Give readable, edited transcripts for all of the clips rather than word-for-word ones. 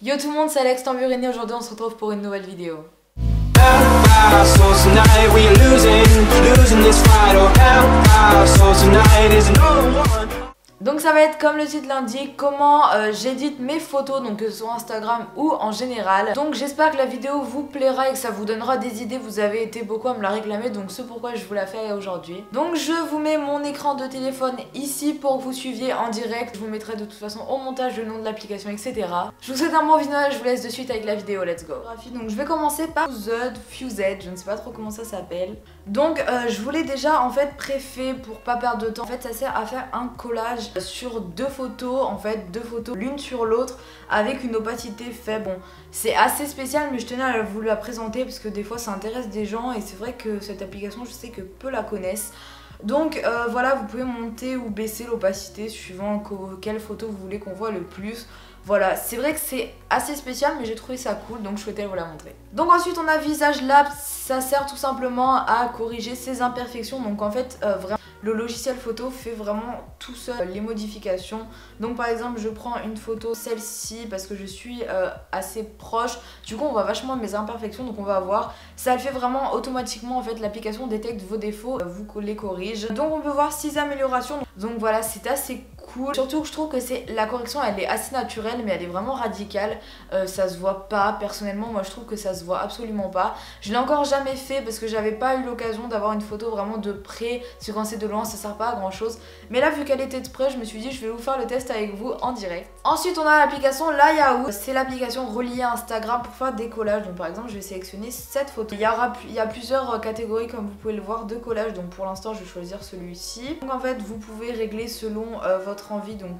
Yo tout le monde, c'est Alex Tamburini, aujourd'hui on se retrouve pour une nouvelle vidéo. Donc ça va être comme le titre l'indique, comment j'édite mes photos, donc que ce soit Instagram ou en général. Donc j'espère que la vidéo vous plaira et que ça vous donnera des idées, vous avez été beaucoup à me la réclamer, donc c'est pourquoi je vous la fais aujourd'hui. Donc je vous mets mon écran de téléphone ici pour que vous suiviez en direct. Je vous mettrai de toute façon au montage le nom de l'application, etc. Je vous souhaite un bon visionnage, je vous laisse de suite avec la vidéo, let's go. Donc je vais commencer par Fused, je ne sais pas trop comment ça s'appelle. Donc je voulais déjà en fait préfet pour pas perdre de temps. En fait ça sert à faire un collage sur deux photos, en fait deux photos l'une sur l'autre avec une opacité faible. Bon, c'est assez spécial mais je tenais à vous la présenter parce que des fois ça intéresse des gens et c'est vrai que cette application je sais que peu la connaissent. Donc voilà, vous pouvez monter ou baisser l'opacité suivant quelle photo vous voulez qu'on voit le plus. Voilà, c'est vrai que c'est assez spécial mais j'ai trouvé ça cool donc je souhaitais vous la montrer. Donc ensuite on a Visage Lab, ça sert tout simplement à corriger ses imperfections. Donc en fait vraiment le logiciel photo fait vraiment tout seul les modifications. Donc par exemple je prends une photo, celle-ci, parce que je suis assez proche, du coup on voit vachement mes imperfections, donc on va voir, ça le fait vraiment automatiquement. En fait l'application détecte vos défauts, vous les corrige. Donc on peut voir 6 améliorations, donc voilà, c'est assez cool. Surtout que je trouve que la correction elle est assez naturelle mais elle est vraiment radicale, ça se voit pas. Personnellement moi je trouve que ça se voit absolument pas. Je l'ai encore jamais fait parce que j'avais pas eu l'occasion d'avoir une photo vraiment de près, parce que quand c'est de loin ça sert pas à grand chose. Mais là vu qu'elle était de près je me suis dit je vais vous faire le test avec vous en direct. Ensuite on a l'application Layout, c'est l'application reliée à Instagram pour faire des collages. Donc par exemple je vais sélectionner cette photo. Il y a plusieurs catégories comme vous pouvez le voir de collages, donc pour l'instant je vais choisir celui-ci. Donc en fait vous pouvez régler selon votre envie, donc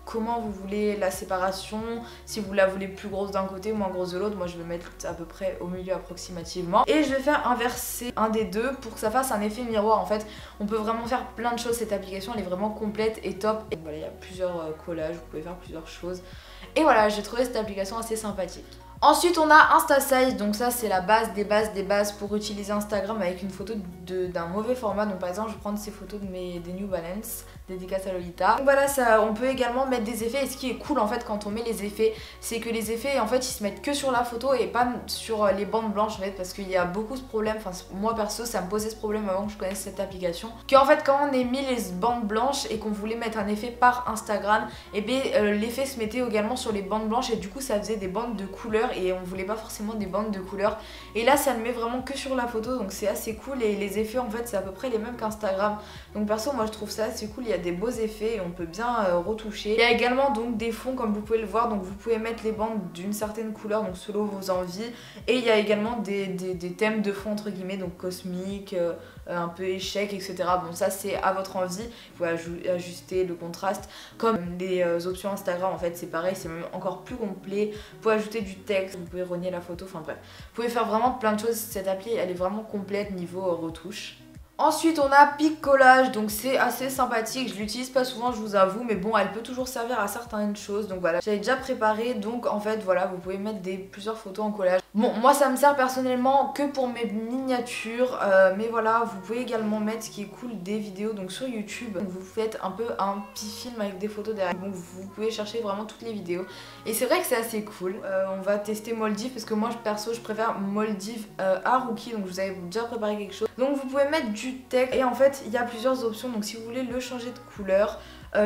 comment vous voulez la séparation, si vous la voulez plus grosse d'un côté, moins grosse de l'autre. Moi je vais mettre à peu près au milieu approximativement. Et je vais faire inverser un des deux pour que ça fasse un effet miroir. En fait on peut vraiment faire plein de choses, cette application elle est vraiment complète et top. Et voilà, il y a plusieurs collages, vous pouvez faire plusieurs choses. Et voilà, j'ai trouvé cette application assez sympathique. Ensuite on a InstaSize, donc ça c'est la base des bases des bases pour utiliser Instagram avec une photo d'un mauvais format. Donc par exemple je vais prendre ces photos des New Balance, dédicace à Lolita. Donc voilà, on peut également mettre des effets, et ce qui est cool en fait quand on met les effets, c'est que les effets en fait ils se mettent que sur la photo et pas sur les bandes blanches en fait, parce qu'il y a beaucoup ce problème, enfin moi perso ça me posait ce problème avant que je connaisse cette application, qu'en fait quand on a mis les bandes blanches et qu'on voulait mettre un effet par Instagram, et bien l'effet se mettait également sur les bandes blanches et du coup ça faisait des bandes de couleurs et on voulait pas forcément des bandes de couleurs. Et là ça ne met vraiment que sur la photo, donc c'est assez cool. Et les effets en fait c'est à peu près les mêmes qu'Instagram, donc perso moi je trouve ça assez cool. Il y a des beaux effets et on peut bien retoucher. Il y a également donc des fonds comme vous pouvez le voir, donc vous pouvez mettre les bandes d'une certaine couleur, donc selon vos envies. Et il y a également des thèmes de fond entre guillemets, donc cosmique, un peu échec, etc. Bon ça c'est à votre envie, vous pouvez ajuster le contraste. Comme les options Instagram en fait c'est pareil, c'est même encore plus complet. Vous pouvez ajouter du texte, vous pouvez renier la photo, enfin bref. Vous pouvez faire vraiment plein de choses, cette appli elle est vraiment complète niveau retouche. Ensuite on a Pic Collage, donc c'est assez sympathique, je l'utilise pas souvent je vous avoue, mais bon elle peut toujours servir à certaines choses. Donc voilà, j'avais déjà préparé, donc en fait voilà, vous pouvez mettre plusieurs photos en collage. Bon moi ça me sert personnellement que pour mes miniatures, mais voilà, vous pouvez également mettre, ce qui est cool, des vidéos donc sur YouTube. Donc vous faites un peu un petit film avec des photos derrière, donc vous pouvez chercher vraiment toutes les vidéos et c'est vrai que c'est assez cool. On va tester Moldiv parce que moi perso je préfère Moldiv à Rookie, donc je vous avais déjà préparé quelque chose. Donc vous pouvez mettre du texte et en fait il y a plusieurs options, donc si vous voulez le changer de couleur,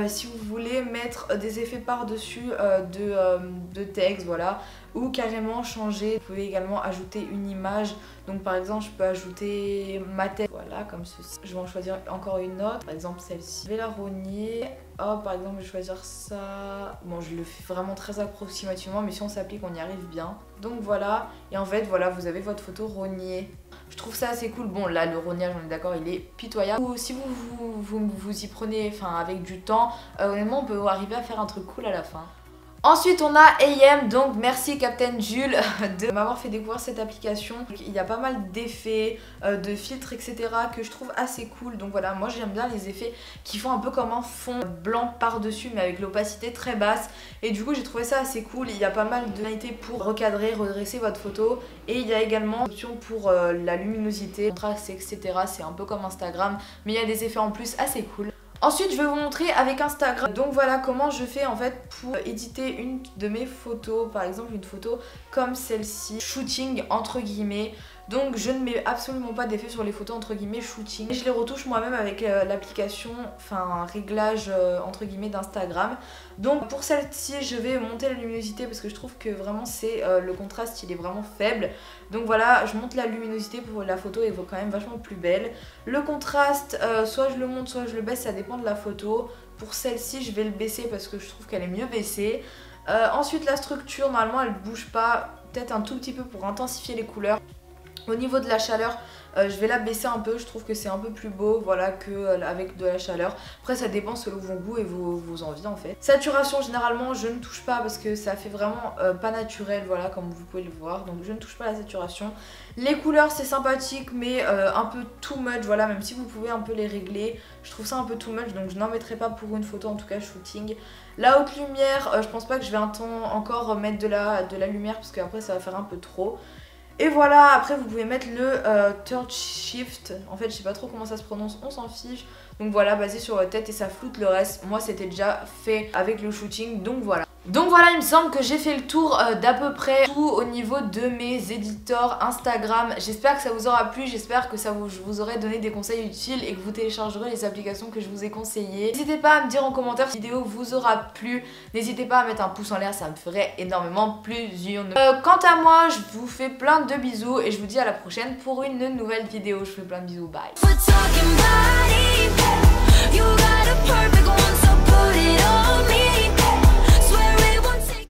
si vous voulez mettre des effets par dessus de texte, voilà, ou carrément changer. Vous pouvez également ajouter une image, donc par exemple je peux ajouter ma tête, voilà, comme ceci. Je vais en choisir encore une autre, par exemple celle-ci, je vais la rogner. Hop, par exemple je vais choisir ça. Bon je le fais vraiment très approximativement, mais si on s'applique on y arrive bien. Donc voilà, et en fait voilà, vous avez votre photo rognée. Je trouve ça assez cool. Bon là le rognage on est d'accord il est pitoyable. Ou si vous y prenez avec du temps, honnêtement on peut arriver à faire un truc cool à la fin. Ensuite on a AM, donc merci Captain Jules de m'avoir fait découvrir cette application. Il y a pas mal d'effets, de filtres, etc. que je trouve assez cool. Donc voilà, moi j'aime bien les effets qui font un peu comme un fond blanc par dessus mais avec l'opacité très basse. Et du coup j'ai trouvé ça assez cool. Il y a pas mal de fonctionnalités pour recadrer, redresser votre photo. Et il y a également une option pour la luminosité, contraste, etc. C'est un peu comme Instagram mais il y a des effets en plus assez cool. Ensuite je vais vous montrer avec Instagram. Donc voilà comment je fais en fait pour éditer une de mes photos. Par exemple une photo comme celle-ci, shooting entre guillemets. Donc je ne mets absolument pas d'effet sur les photos entre guillemets shooting. Et je les retouche moi-même avec l'application, enfin réglage entre guillemets d'Instagram. Donc pour celle-ci je vais monter la luminosité parce que je trouve que vraiment c'est le contraste il est vraiment faible. Donc voilà, je monte la luminosité pour la photo et elle vaut quand même vachement plus belle. Le contraste, soit je le monte soit je le baisse, ça dépend de la photo. Pour celle-ci je vais le baisser parce que je trouve qu'elle est mieux baissée. Ensuite la structure, normalement elle bouge pas, peut-être un tout petit peu pour intensifier les couleurs. Au niveau de la chaleur, je vais la baisser un peu, je trouve que c'est un peu plus beau voilà, qu'avec de la chaleur. Après ça dépend selon vos goûts et vos envies en fait. Saturation généralement je ne touche pas parce que ça fait vraiment pas naturel voilà comme vous pouvez le voir. Donc je ne touche pas la saturation. Les couleurs c'est sympathique mais un peu too much voilà, même si vous pouvez un peu les régler. Je trouve ça un peu too much donc je n'en mettrai pas pour une photo en tout cas shooting. La haute lumière, je pense pas que je vais encore mettre de la lumière parce qu'après ça va faire un peu trop. Et voilà, après vous pouvez mettre le Third Shift, en fait je sais pas trop comment ça se prononce, on s'en fiche. Donc voilà, basé sur votre tête et ça floute le reste. Moi c'était déjà fait avec le shooting, donc voilà. Donc voilà, il me semble que j'ai fait le tour d'à peu près tout au niveau de mes éditeurs Instagram. J'espère que ça vous aura plu, j'espère que je vous aurai donné des conseils utiles et que vous téléchargerez les applications que je vous ai conseillées. N'hésitez pas à me dire en commentaire si la vidéo vous aura plu. N'hésitez pas à mettre un pouce en l'air, ça me ferait énormément plaisir. Quant à moi, je vous fais plein de bisous et je vous dis à la prochaine pour une nouvelle vidéo. Je vous fais plein de bisous, bye.